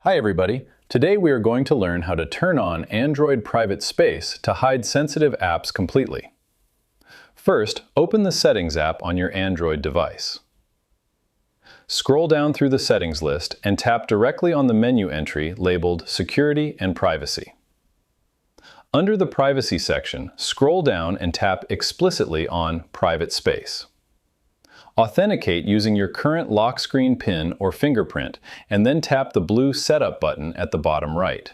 Hi everybody! Today we are going to learn how to turn on Android private space to hide sensitive apps completely. First, open the Settings app on your Android device. Scroll down through the settings list and tap directly on the menu entry labeled Security and Privacy. Under the Privacy section, scroll down and tap explicitly on Private Space. Authenticate using your current lock screen PIN or fingerprint, and then tap the blue Setup button at the bottom right.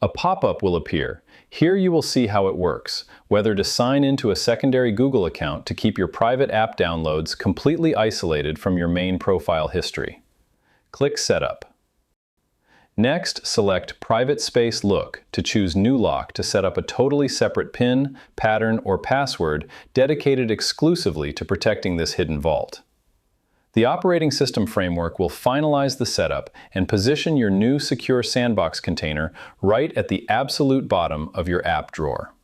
A pop-up will appear. Here you will see how it works, whether to sign into a secondary Google account to keep your private app downloads completely isolated from your main profile history. Click Setup. Next, select Private Space Look to choose New Lock to set up a totally separate PIN, pattern, or password dedicated exclusively to protecting this hidden vault. The operating system framework will finalize the setup and position your new secure Sandbox container right at the absolute bottom of your app drawer.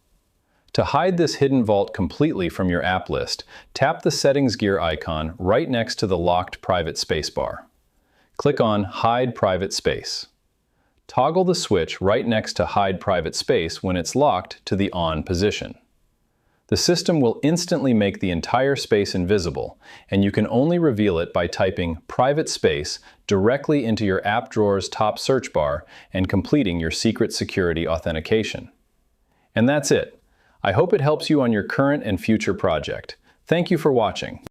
To hide this hidden vault completely from your app list, tap the Settings gear icon right next to the locked private space bar. Click on Hide Private Space. Toggle the switch right next to Hide Private Space when it's locked to the On position. The system will instantly make the entire space invisible, and you can only reveal it by typing Private Space directly into your app drawer's top search bar and completing your secret security authentication. And that's it. I hope it helps you on your current and future project. Thank you for watching.